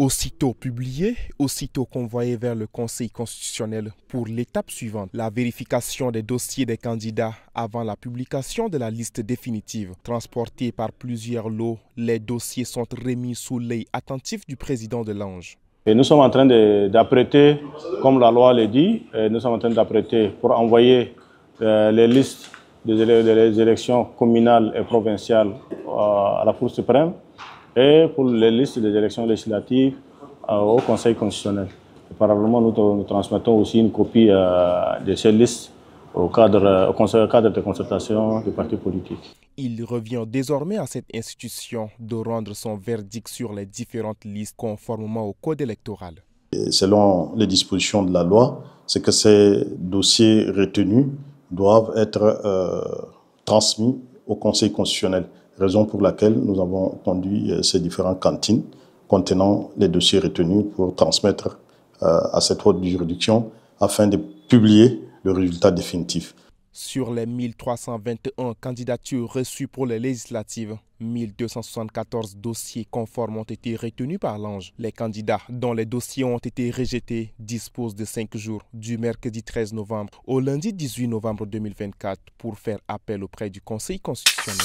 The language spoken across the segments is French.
Aussitôt publié, aussitôt convoyé vers le Conseil constitutionnel pour l'étape suivante, la vérification des dossiers des candidats avant la publication de la liste définitive. Transportés par plusieurs lots, les dossiers sont remis sous l'œil attentif du président de l'Ange. Et nous sommes en train d'apprêter, comme la loi le dit, nous sommes en train d'apprêter pour envoyer les listes des élections communales et provinciales à la Cour suprême et pour les listes des élections législatives au Conseil constitutionnel. Et parallèlement, nous transmettons aussi une copie de ces listes au cadre de concertation des partis politiques. Il revient désormais à cette institution de rendre son verdict sur les différentes listes conformément au code électoral. Et selon les dispositions de la loi, c'est que ces dossiers retenus doivent être transmis au Conseil constitutionnel, raison pour laquelle nous avons conduit ces différentes cantines contenant les dossiers retenus pour transmettre à cette haute juridiction afin de publier le résultat définitif. Sur les 1321 candidatures reçues pour les législatives, 1274 dossiers conformes ont été retenus par l'Ange. Les candidats dont les dossiers ont été rejetés disposent de 5 jours, du mercredi 13 novembre au lundi 18 novembre 2024, pour faire appel auprès du Conseil constitutionnel.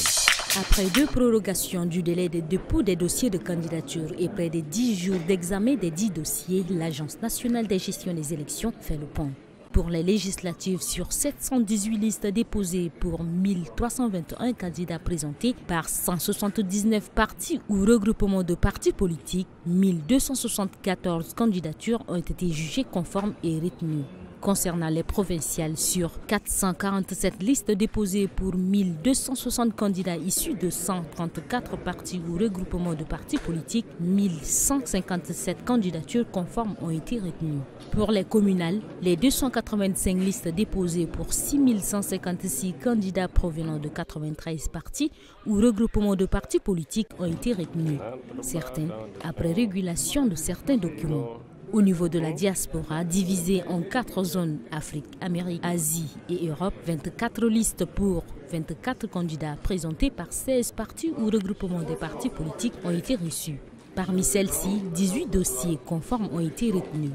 Après 2 prorogations du délai de dépôt des dossiers de candidature et près de 10 jours d'examen des 10 dossiers, l'Agence nationale de gestion des élections fait le point. Pour les législatives, sur 718 listes déposées pour 1321 candidats présentés par 179 partis ou regroupements de partis politiques, 1274 candidatures ont été jugées conformes et retenues. Concernant les provinciales, sur 447 listes déposées pour 1260 candidats issus de 134 partis ou regroupements de partis politiques, 1157 candidatures conformes ont été retenues. Pour les communales, les 285 listes déposées pour 6156 candidats provenant de 93 partis ou regroupements de partis politiques ont été retenues. Certains, après régulation de certains documents. Au niveau de la diaspora, divisée en 4 zones, Afrique, Amérique, Asie et Europe, 24 listes pour 24 candidats présentés par 16 partis ou regroupements des partis politiques ont été reçus. Parmi celles-ci, 18 dossiers conformes ont été retenus.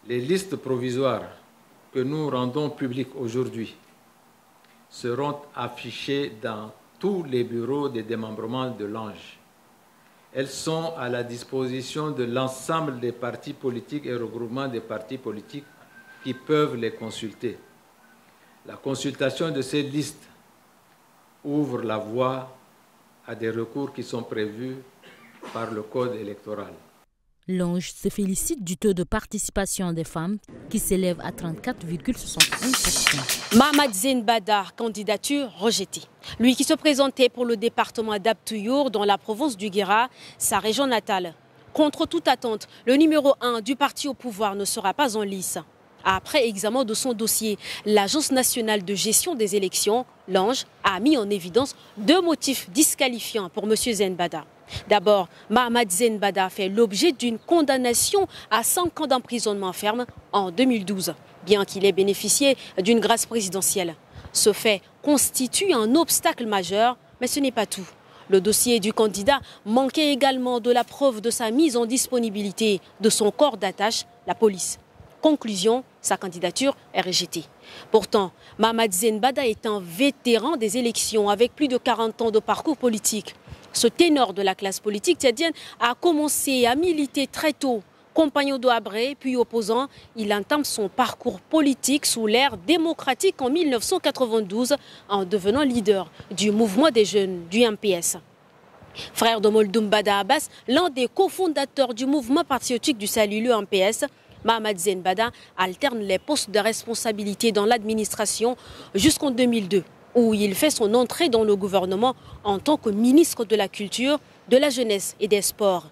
Les listes provisoires que nous rendons publiques aujourd'hui seront affichées dans tous les bureaux de démembrement de l'Ange. Elles sont à la disposition de l'ensemble des partis politiques et regroupements des partis politiques qui peuvent les consulter. La consultation de ces listes ouvre la voie à des recours qui sont prévus par le Code électoral. L'Ange se félicite du taux de participation des femmes qui s'élève à 34,61%. Mahamat Zein Bada, candidature rejetée. Lui qui se présentait pour le département d'Abtouyour dans la province du Guéra, sa région natale. Contre toute attente, le numéro 1 du parti au pouvoir ne sera pas en lice. Après examen de son dossier, l'Agence nationale de gestion des élections, l'Ange, a mis en évidence 2 motifs disqualifiants pour M. Zein Bada. D'abord, Mahamat Zein Bada fait l'objet d'une condamnation à 5 ans d'emprisonnement ferme en 2012, bien qu'il ait bénéficié d'une grâce présidentielle. Ce fait constitue un obstacle majeur, mais ce n'est pas tout. Le dossier du candidat manquait également de la preuve de sa mise en disponibilité de son corps d'attache, la police. Conclusion, sa candidature est rejetée. Pourtant, Mahamat Zein Bada est un vétéran des élections avec plus de 40 ans de parcours politique. Ce ténor de la classe politique tchadienne a commencé à militer très tôt. Compagnon de Habré, puis opposant, il entame son parcours politique sous l'ère démocratique en 1992 en devenant leader du mouvement des jeunes du MPS. Frère de Moldoum Bada Abbas, l'un des cofondateurs du mouvement patriotique du salut, le MPS, Mahamat Zein Bada alterne les postes de responsabilité dans l'administration jusqu'en 2002. Où il fait son entrée dans le gouvernement en tant que ministre de la Culture, de la Jeunesse et des Sports.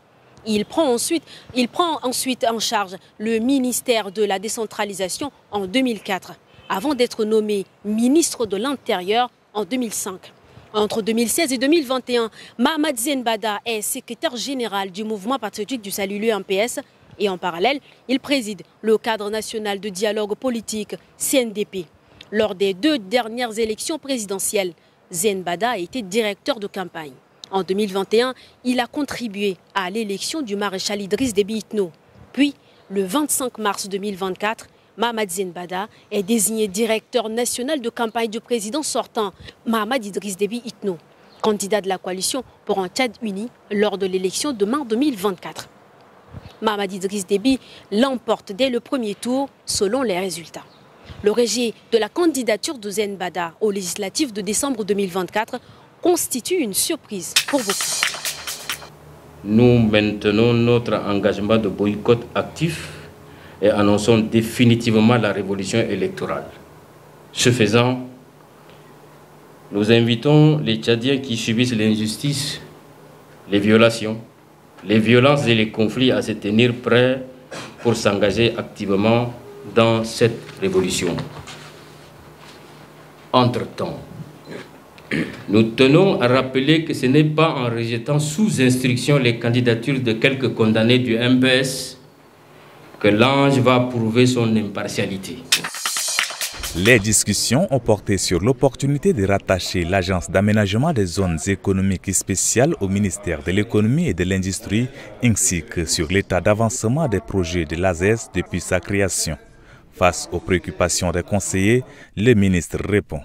Il prend ensuite en charge le ministère de la Décentralisation en 2004, avant d'être nommé ministre de l'Intérieur en 2005. Entre 2016 et 2021, Mahamat Zein Bada est secrétaire général du mouvement patriotique du salut, le MPS, et en parallèle, il préside le cadre national de dialogue politique, CNDP. Lors des 2 dernières élections présidentielles, Zein Bada a été directeur de campagne. En 2021, il a contribué à l'élection du maréchal Idriss Déby Itno. Puis, le 25 mars 2024, Mahamat Zenbada est désigné directeur national de campagne du président sortant, Mahamat Idriss Déby Itno, candidat de la coalition pour un Tchad uni lors de l'élection de mars 2024. Mahamat Idriss Déby l'emporte dès le premier tour selon les résultats. Le rejet de la candidature de Zenbada aux législatives de décembre 2024 constitue une surprise pour beaucoup. Nous maintenons notre engagement de boycott actif et annonçons définitivement la révolution électorale. Ce faisant, nous invitons les Tchadiens qui subissent l'injustice, les violations, les violences et les conflits à se tenir prêts pour s'engager activement dans cette révolution. Entre-temps, nous tenons à rappeler que ce n'est pas en rejetant sous instruction les candidatures de quelques condamnés du MPS que l'ange va prouver son impartialité. Les discussions ont porté sur l'opportunité de rattacher l'Agence d'aménagement des zones économiques spéciales au ministère de l'économie et de l'industrie, ainsi que sur l'état d'avancement des projets de l'ASES depuis sa création. Face aux préoccupations des conseillers, le ministre répond.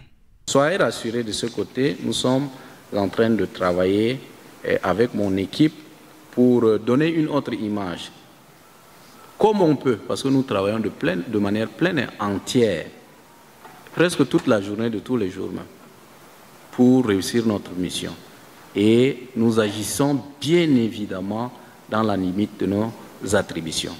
Soyez rassurés de ce côté, nous sommes en train de travailler avec mon équipe pour donner une autre image. Comme on peut, parce que nous travaillons de manière pleine et entière, presque toute la journée, de tous les jours même, pour réussir notre mission. Et nous agissons bien évidemment dans la limite de nos attributions.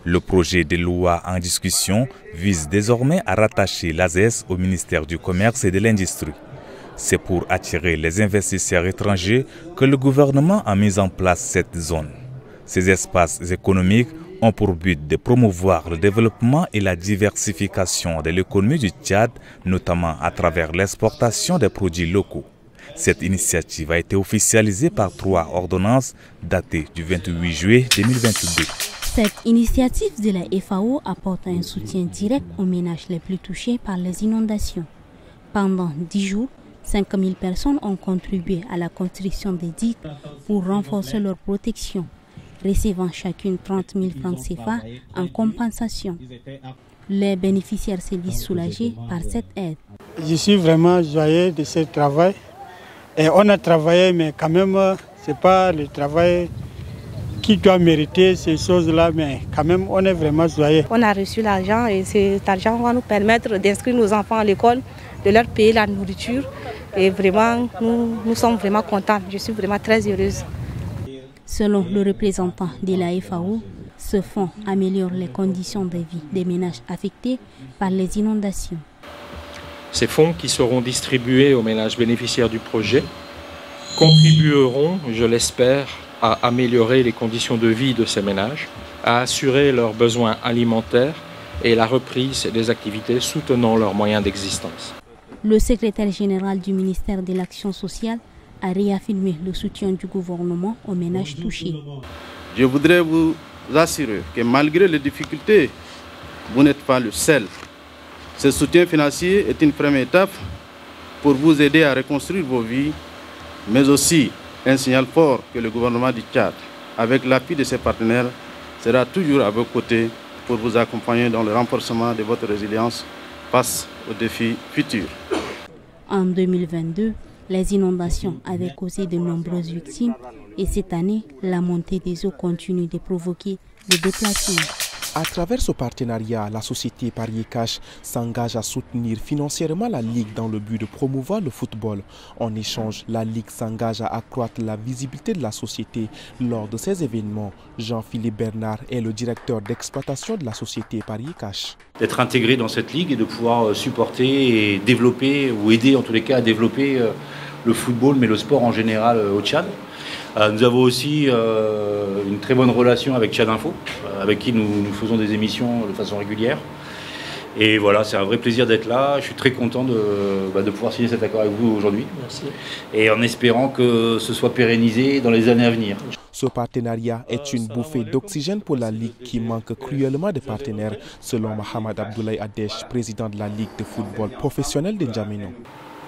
Le projet de loi en discussion vise désormais à rattacher l'ASES au ministère du Commerce et de l'Industrie. C'est pour attirer les investisseurs étrangers que le gouvernement a mis en place cette zone. Ces espaces économiques ont pour but de promouvoir le développement et la diversification de l'économie du Tchad, notamment à travers l'exportation des produits locaux. Cette initiative a été officialisée par 3 ordonnances datées du 28 juillet 2022. Cette initiative de la FAO apporte un soutien direct aux ménages les plus touchés par les inondations. Pendant 10 jours, 5000 personnes ont contribué à la construction des digues pour renforcer leur protection, recevant chacune 30 000 francs CFA en compensation. Les bénéficiaires se disent soulagés par cette aide. Je suis vraiment joyeux de ce travail. Et on a travaillé, mais quand même, ce n'est pas le travail qui doit mériter ces choses-là, mais quand même, on est vraiment joyeux. On a reçu l'argent et cet argent va nous permettre d'inscrire nos enfants à l'école, de leur payer la nourriture. Et vraiment, nous sommes vraiment contents. Je suis vraiment très heureuse. Selon le représentant de la FAO, ce fonds améliore les conditions de vie des ménages affectés par les inondations. Ces fonds qui seront distribués aux ménages bénéficiaires du projet contribueront, je l'espère, à améliorer les conditions de vie de ces ménages, à assurer leurs besoins alimentaires et la reprise des activités soutenant leurs moyens d'existence. Le secrétaire général du ministère de l'Action sociale a réaffirmé le soutien du gouvernement aux ménages touchés. Je voudrais vous assurer que malgré les difficultés, vous n'êtes pas le seul. Ce soutien financier est une première étape pour vous aider à reconstruire vos vies, mais aussi un signal fort que le gouvernement du Tchad, avec l'appui de ses partenaires, sera toujours à vos côtés pour vous accompagner dans le renforcement de votre résilience face aux défis futurs. En 2022, les inondations avaient causé de nombreuses victimes et cette année, la montée des eaux continue de provoquer des déplacements. À travers ce partenariat, la société Parier Cash s'engage à soutenir financièrement la Ligue dans le but de promouvoir le football. En échange, la Ligue s'engage à accroître la visibilité de la société lors de ces événements. Jean-Philippe Bernard est le directeur d'exploitation de la société Parier Cash. D'être intégré dans cette Ligue et de pouvoir supporter et développer, ou aider en tous les cas à développer le football, mais le sport en général au Tchad. Nous avons aussi une très bonne relation avec Tchad Info, avec qui nous faisons des émissions de façon régulière. Et voilà, c'est un vrai plaisir d'être là. Je suis très content de pouvoir signer cet accord avec vous aujourd'hui. Merci. Et en espérant que ce soit pérennisé dans les années à venir. Ce partenariat est une bouffée d'oxygène pour la Ligue qui manque cruellement de partenaires, selon Mohamed Abdoulaye Adesh, président de la Ligue de football professionnel de N'Djamena.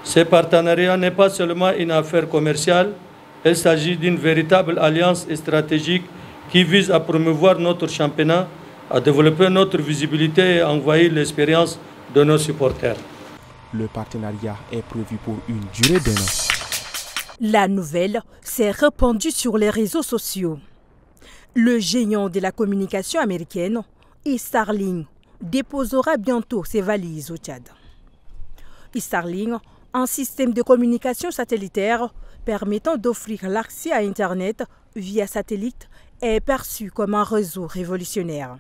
Ce partenariat n'est pas seulement une affaire commerciale, Il s'agit d'une véritable alliance stratégique qui vise à promouvoir notre championnat, à développer notre visibilité et à envoyer l'expérience de nos supporters. Le partenariat est prévu pour une durée d'1 an. La nouvelle s'est répandue sur les réseaux sociaux. Le géant de la communication américaine, Starlink, déposera bientôt ses valises au Tchad. Starlink, un système de communication satellitaire permettant d'offrir l'accès à Internet via satellite, est perçu comme un réseau révolutionnaire.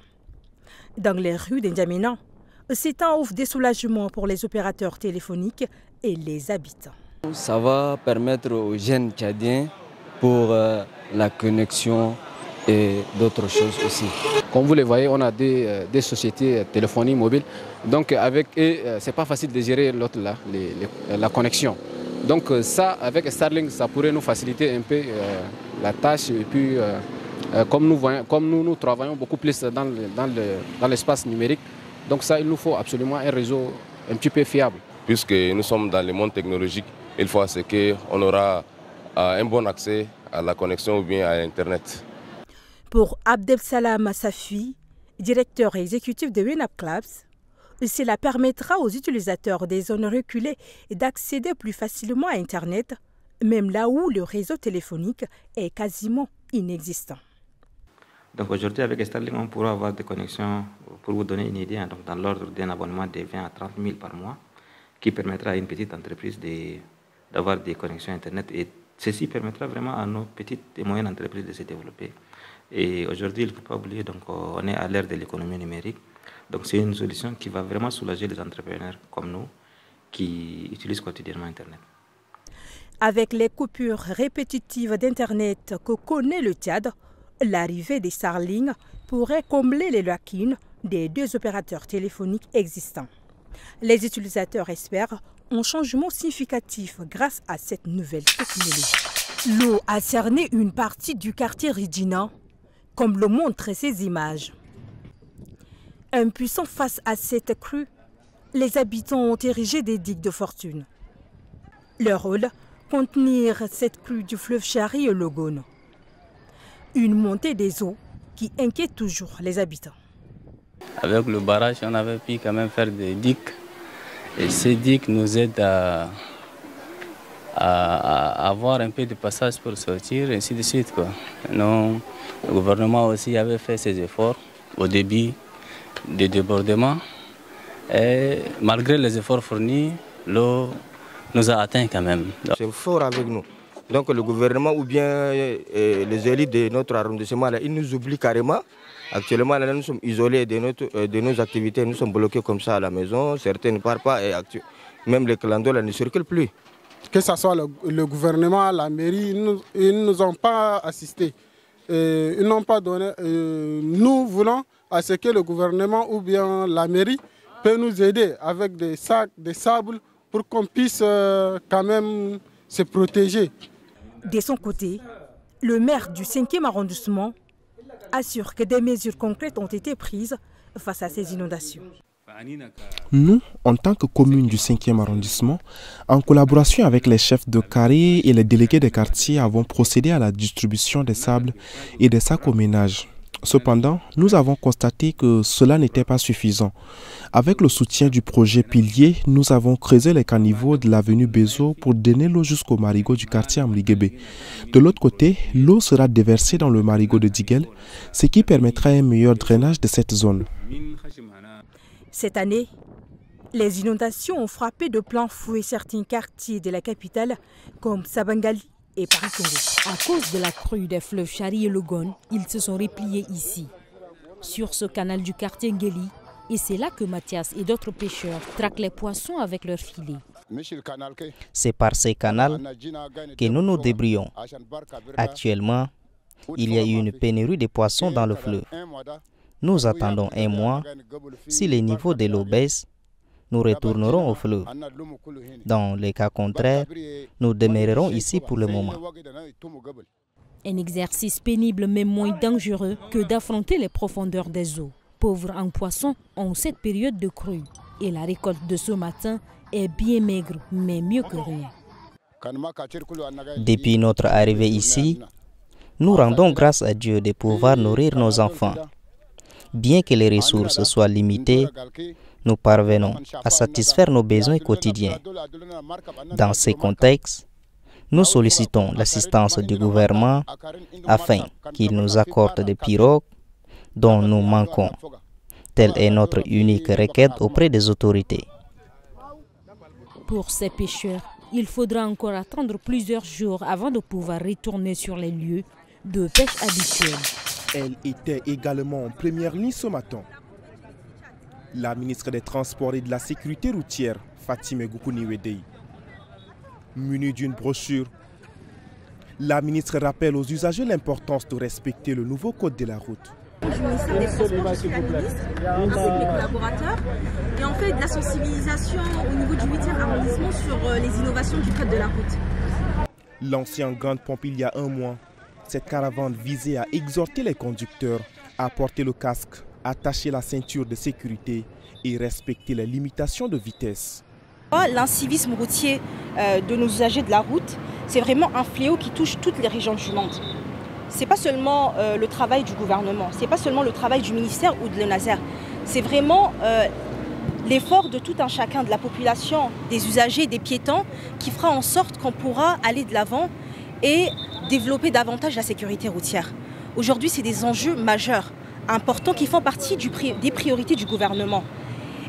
Dans les rues d'N'Djamena, c'est un ouf de soulagement pour les opérateurs téléphoniques et les habitants. Ça va permettre aux jeunes Tchadiens pour la connexion et d'autres choses aussi. Comme vous le voyez, on a des sociétés téléphoniques mobiles. Donc avec eux, c'est pas facile de gérer l'autre là, la connexion. Donc ça, avec Starlink, ça pourrait nous faciliter un peu la tâche. Et puis, comme nous travaillons beaucoup plus dans l'espace numérique, donc ça, il nous faut absolument un réseau un petit peu fiable. Puisque nous sommes dans le monde technologique, il faut ce qu'on aura un bon accès à la connexion ou bien à Internet. Pour Abdel-Salam Safi, directeur exécutif de WENAP Clubs, cela permettra aux utilisateurs des zones reculées d'accéder plus facilement à Internet, même là où le réseau téléphonique est quasiment inexistant. Donc aujourd'hui, avec Starlink, on pourra avoir des connexions, pour vous donner une idée, donc dans l'ordre d'un abonnement de 20 à 30 000 par mois, qui permettra à une petite entreprise d'avoir des connexions Internet. Et ceci permettra vraiment à nos petites et moyennes entreprises de se développer. Et aujourd'hui, il ne faut pas oublier, donc, on est à l'ère de l'économie numérique. Donc c'est une solution qui va vraiment soulager les entrepreneurs comme nous qui utilisent quotidiennement Internet. Avec les coupures répétitives d'Internet que connaît le Tchad, l'arrivée des Starlink pourrait combler les lacunes des deux opérateurs téléphoniques existants. Les utilisateurs espèrent un changement significatif grâce à cette nouvelle technologie. L'eau a cerné une partie du quartier Ridjina, comme le montrent ces images. Impuissants face à cette crue, les habitants ont érigé des digues de fortune. Leur rôle, contenir cette crue du fleuve Chari et le Gone. Une montée des eaux qui inquiète toujours les habitants. Avec le barrage, on avait pu quand même faire des digues. Et ces digues nous aident à avoir un peu de passage pour sortir, ainsi de suite, quoi. Non, le gouvernement aussi avait fait ses efforts au début des débordements. Et malgré les efforts fournis, l'eau nous a atteints quand même. C'est fort avec nous. Donc le gouvernement ou bien les élites de notre arrondissement, là, ils nous oublient carrément. Actuellement, là, nous sommes isolés de nos activités, nous sommes bloqués comme ça à la maison, certains ne partent pas et même les clandos là, ne circulent plus. Que ce soit le gouvernement, la mairie, ils ne nous ont pas assistés. Ils n'ont pas donné. Nous voulons à ce que le gouvernement ou bien la mairie peut nous aider avec des sacs, des sables pour qu'on puisse quand même se protéger. De son côté, le maire du 5e arrondissement assure que des mesures concrètes ont été prises face à ces inondations. Nous, en tant que commune du 5e arrondissement, en collaboration avec les chefs de carré et les délégués des quartiers, avons procédé à la distribution des sables et des sacs aux ménages. Cependant, nous avons constaté que cela n'était pas suffisant. Avec le soutien du projet Pilier, nous avons creusé les caniveaux de l'avenue Bezo pour donner l'eau jusqu'au marigot du quartier Amligébé. De l'autre côté, l'eau sera déversée dans le marigot de Diguel, ce qui permettra un meilleur drainage de cette zone. Cette année, les inondations ont frappé de plein fouet certains quartiers de la capitale comme Sabangali et Paris-Congo. À cause de la crue des fleuves Chari et le Gone, ils se sont repliés ici, sur ce canal du quartier Ngeli, et c'est là que Mathias et d'autres pêcheurs traquent les poissons avec leurs filets. C'est par ces canaux que nous nous débrouillons. Actuellement, il y a eu une pénurie de poissons dans le fleuve. Nous attendons un mois. Si les niveaux de l'eau baissent, nous retournerons au fleuve. Dans les cas contraires, nous demeurerons ici pour le moment. Un exercice pénible mais moins dangereux que d'affronter les profondeurs des eaux. Pauvres en poissons en cette période de crue. Et la récolte de ce matin est bien maigre, mais mieux que rien. Depuis notre arrivée ici, nous rendons grâce à Dieu de pouvoir nourrir nos enfants. Bien que les ressources soient limitées, nous parvenons à satisfaire nos besoins quotidiens. Dans ces contextes, nous sollicitons l'assistance du gouvernement afin qu'il nous accorde des pirogues dont nous manquons. Telle est notre unique requête auprès des autorités. Pour ces pêcheurs, il faudra encore attendre plusieurs jours avant de pouvoir retourner sur les lieux de pêche habituels. Elle était également en première ligne ce matin. La ministre des Transports et de la Sécurité routière, Fatime Goukouni-Wedei. Munie d'une brochure, la ministre rappelle aux usagers l'importance de respecter le nouveau code de la route. Du ministère des Transports, je suis la ministre, avec mes collaborateurs, et on fait de la sensibilisation au niveau du 8e arrondissement sur les innovations du code de la route. L'ancien grande pompe il y a un mois, cette caravane visait à exhorter les conducteurs à porter le casque, attacher la ceinture de sécurité et respecter les limitations de vitesse. L'incivisme routier de nos usagers de la route, c'est vraiment un fléau qui touche toutes les régions du monde. Ce n'est pas seulement le travail du gouvernement, ce n'est pas seulement le travail du ministère ou de l'ENASER, c'est vraiment l'effort de tout un chacun, de la population, des usagers, des piétons, qui fera en sorte qu'on pourra aller de l'avant et développer davantage la sécurité routière. Aujourd'hui, c'est des enjeux majeurs, importants, qui font partie des priorités du gouvernement.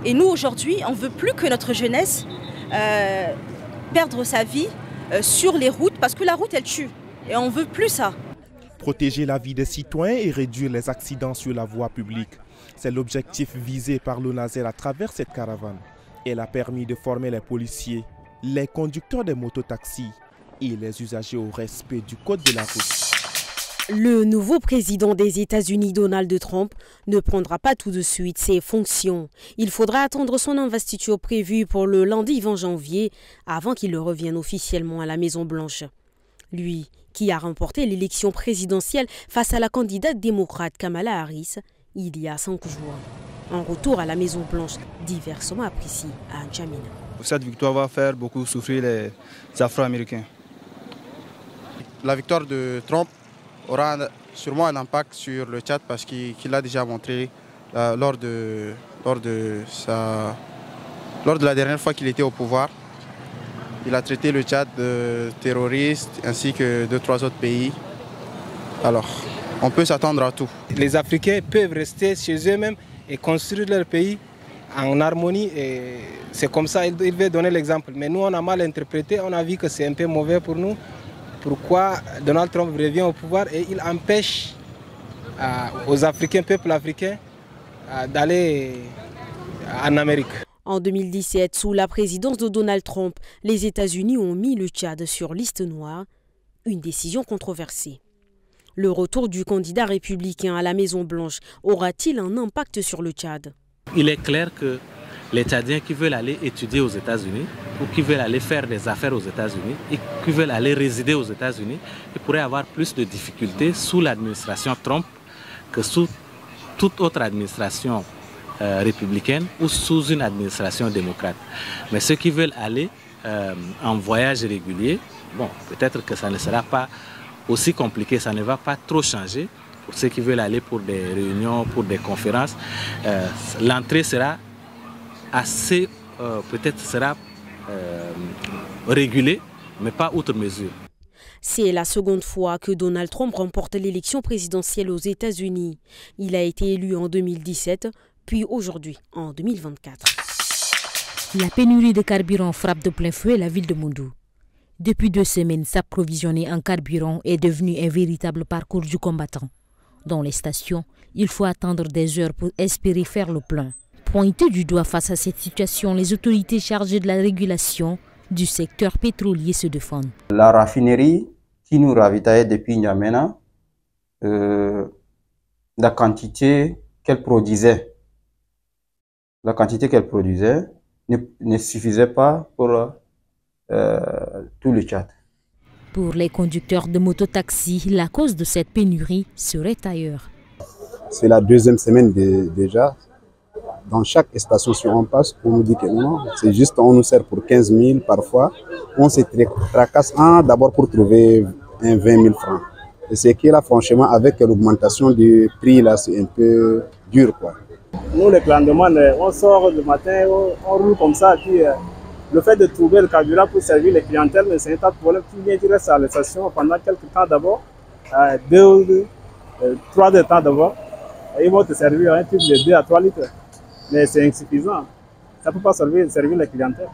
Et nous, aujourd'hui, on ne veut plus que notre jeunesse perdre sa vie sur les routes, parce que la route, elle tue. Et on ne veut plus ça. Protéger la vie des citoyens et réduire les accidents sur la voie publique. C'est l'objectif visé par l'ONASER à travers cette caravane. Elle a permis de former les policiers, les conducteurs des mototaxis et les usagers au respect du code de la route. Le nouveau président des États-Unis, Donald Trump, ne prendra pas tout de suite ses fonctions. Il faudra attendre son investiture prévue pour le lundi 20 janvier avant qu'il revienne officiellement à la Maison-Blanche. Lui, qui a remporté l'élection présidentielle face à la candidate démocrate Kamala Harris il y a 5 jours. Un retour à la Maison-Blanche diversement apprécié à N'Djamena. Cette victoire va faire beaucoup souffrir les Afro-Américains. La victoire de Trump aura sûrement un impact sur le Tchad parce qu'il l'a déjà montré lors de la dernière fois qu'il était au pouvoir. Il a traité le Tchad de terroriste ainsi que 2-3 autres pays. Alors, on peut s'attendre à tout. Les Africains peuvent rester chez eux-mêmes et construire leur pays en harmonie. C'est comme ça, il veut donner l'exemple. Mais nous, on a mal interprété, on a vu que c'est un peu mauvais pour nous. Pourquoi Donald Trump revient au pouvoir et il empêche aux Africains, peuple africain, d'aller en Amérique. En 2017, sous la présidence de Donald Trump, les États-Unis ont mis le Tchad sur liste noire, une décision controversée. Le retour du candidat républicain à la Maison-Blanche aura-t-il un impact sur le Tchad? Il est clair que les Tchadiens qui veulent aller étudier aux États-Unis ou qui veulent aller faire des affaires aux États-Unis et qui veulent aller résider aux États-Unis, ils pourraient avoir plus de difficultés sous l'administration Trump que sous toute autre administration républicaine ou sous une administration démocrate. Mais ceux qui veulent aller en voyage régulier, bon, peut-être que ça ne sera pas aussi compliqué, ça ne va pas trop changer. Pour ceux qui veulent aller pour des réunions, pour des conférences, l'entrée sera assez, peut-être sera régulée, mais pas outre mesure. C'est la seconde fois que Donald Trump remporte l'élection présidentielle aux États-Unis. Il a été élu en 2017, puis aujourd'hui, en 2024. La pénurie de carburant frappe de plein fouet la ville de Moundou. Depuis 2 semaines, s'approvisionner en carburant est devenu un véritable parcours du combattant. Dans les stations, il faut attendre des heures pour espérer faire le plein. Pointées du doigt face à cette situation, les autorités chargées de la régulation du secteur pétrolier se défendent. La raffinerie qui nous ravitaillait depuis N'Djamena, la quantité qu'elle produisait ne suffisait pas pour tout le Tchad. Pour les conducteurs de mototaxi, la cause de cette pénurie serait ailleurs. C'est la 2e semaine déjà dans chaque station, si on passe, on nous dit que non, c'est juste, on nous sert pour 15 000 parfois. On se tracasse d'abord pour trouver un 20 000 francs. Et c'est que là, franchement, avec l'augmentation du prix, là, c'est un peu dur, quoi. Nous, les clandemans, on sort le matin, on roule comme ça, puis le fait de trouver le carburant pour servir les clientèles, mais c'est un tas de problèmes. Tu viens, tu restes à la station pendant quelques temps d'abord, 2 ou 3 de temps d'abord. Ils vont te servir un tube de 2 à 3 litres. Mais c'est insuffisant. Ça ne peut pas servir les clientèles.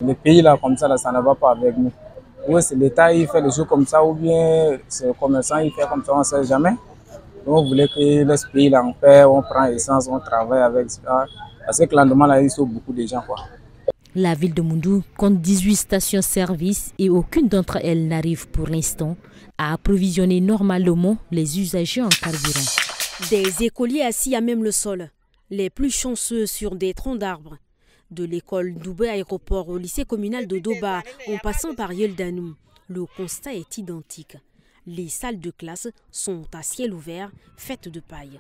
Les pays là, comme ça, là, ça ne va pas avec nous. Ou c'est l'État qui fait les choses comme ça, ou bien c'est le commerçant qui fait comme ça, on ne sait jamais. Donc, on voulait que laisse pays là en paix, on prend essence, on travaille avec ça. Parce que le lendemain, là, il sauve beaucoup de gens, quoi. La ville de Moundou compte 18 stations-service et aucune d'entre elles n'arrive pour l'instant à approvisionner normalement les usagers en carburant. Des écoliers assis à même le sol, les plus chanceux sur des troncs d'arbres. De l'école Doubé Aéroport au lycée communal de Doba, en passant par Yeldanou, le constat est identique. Les salles de classe sont à ciel ouvert, faites de paille.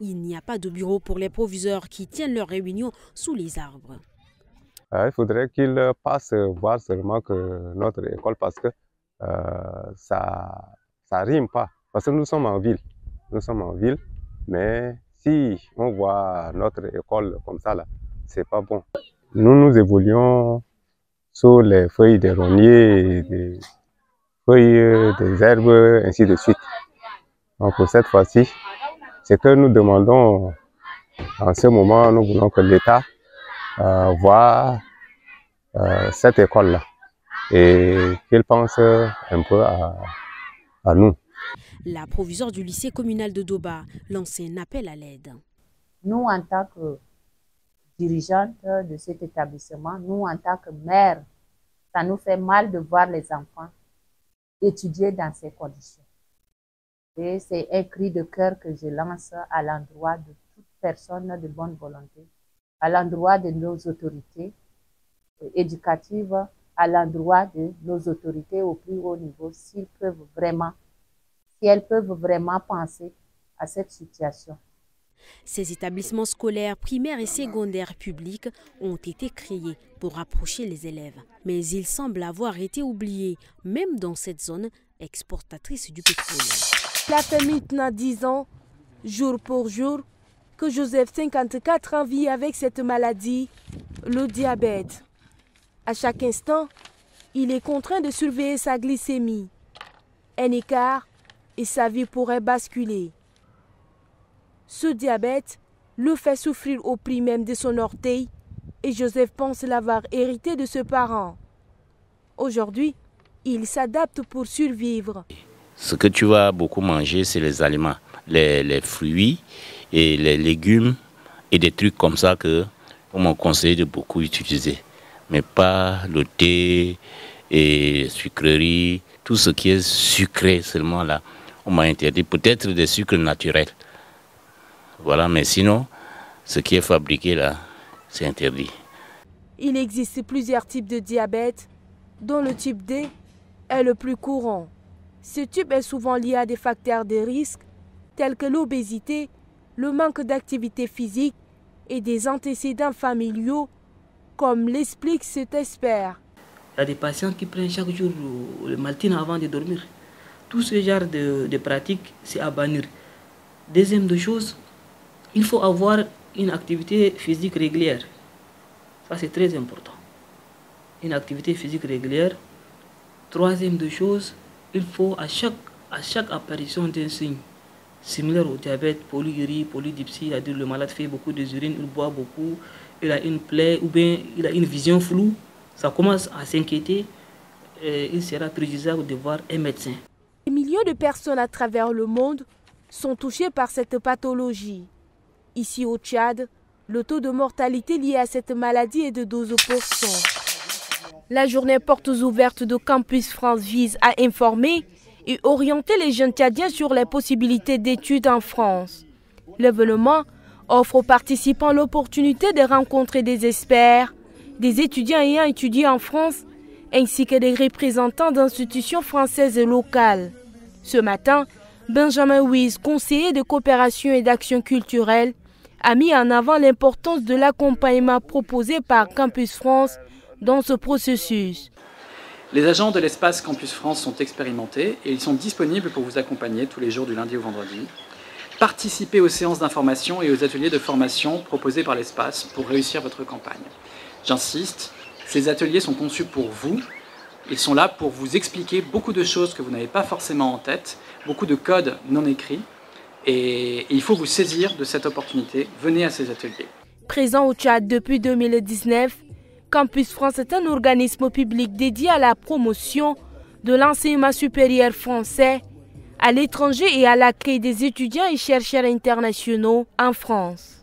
Il n'y a pas de bureau pour les proviseurs qui tiennent leurs réunions sous les arbres. Il faudrait qu'ils passent voir seulement que notre école, parce que ça rime pas. Parce que nous sommes en ville. Nous sommes en ville, mais si on voit notre école comme ça, là, c'est pas bon. Nous évoluons sur les feuilles des rogniers, des feuilles des herbes, ainsi de suite. Donc pour cette fois-ci, ce que nous demandons en ce moment, nous voulons que l'État voit cette école-là et qu'il pense un peu à nous. La proviseure du lycée communal de Doba lance un appel à l'aide. Nous, en tant que dirigeante de cet établissement, nous, en tant que mère, ça nous fait mal de voir les enfants étudier dans ces conditions. Et c'est un cri de cœur que je lance à l'endroit de toute personne de bonne volonté, à l'endroit de nos autorités éducatives, à l'endroit de nos autorités au plus haut niveau, si elles peuvent vraiment penser à cette situation. Ces établissements scolaires primaires et secondaires publics ont été créés pour rapprocher les élèves. Mais ils semblent avoir été oubliés, même dans cette zone exportatrice du pétrole. Cela fait maintenant 10 ans, jour pour jour, que Joseph, 54 ans, vit avec cette maladie, le diabète. À chaque instant, il est contraint de surveiller sa glycémie. Un écart et sa vie pourrait basculer. Ce diabète le fait souffrir au prix même de son orteil et Joseph pense l'avoir hérité de ses parents. Aujourd'hui, il s'adapte pour survivre. Ce que tu vas beaucoup manger, c'est les aliments, les fruits et les légumes et des trucs comme ça que on m'a conseillé de beaucoup utiliser. Mais pas le thé et sucreries, tout ce qui est sucré seulement là, on m'a interdit. Peut-être des sucres naturels. Voilà, mais sinon, ce qui est fabriqué là, c'est interdit. Il existe plusieurs types de diabète, dont le type D est le plus courant. Ce type est souvent lié à des facteurs de risque, tels que l'obésité, le manque d'activité physique et des antécédents familiaux, comme l'explique cet expert. Il y a des patients qui prennent chaque jour le maltine avant de dormir. Tout ce genre de pratiques, c'est à bannir. Deuxième de chose, il faut avoir une activité physique régulière. Ça, c'est très important. Une activité physique régulière. Troisième de chose, il faut à chaque apparition d'un signe similaire au diabète, polyurie, polydipsie, c'est-à-dire le malade fait beaucoup d'urine, il boit beaucoup, il a une plaie ou bien il a une vision floue, ça commence à s'inquiéter, il sera préjudiciable de voir un médecin. Des millions de personnes à travers le monde sont touchées par cette pathologie. Ici au Tchad, le taux de mortalité lié à cette maladie est de 12%. La journée Portes ouvertes de Campus France vise à informer et orienter les jeunes Tchadiens sur les possibilités d'études en France. L'événement offre aux participants l'opportunité de rencontrer des experts, des étudiants ayant étudié en France, ainsi que des représentants d'institutions françaises et locales. Ce matin, Benjamin Wies, conseiller de coopération et d'action culturelle, a mis en avant l'importance de l'accompagnement proposé par Campus France dans ce processus. Les agents de l'espace Campus France sont expérimentés et ils sont disponibles pour vous accompagner tous les jours du lundi au vendredi. Participez aux séances d'information et aux ateliers de formation proposés par l'espace pour réussir votre campagne. J'insiste, ces ateliers sont conçus pour vous. Ils sont là pour vous expliquer beaucoup de choses que vous n'avez pas forcément en tête, beaucoup de codes non écrits. Et il faut vous saisir de cette opportunité. Venez à ces ateliers. Présent au Tchad depuis 2019, Campus France est un organisme public dédié à la promotion de l'enseignement supérieur français à l'étranger et à l'accueil des étudiants et chercheurs internationaux en France.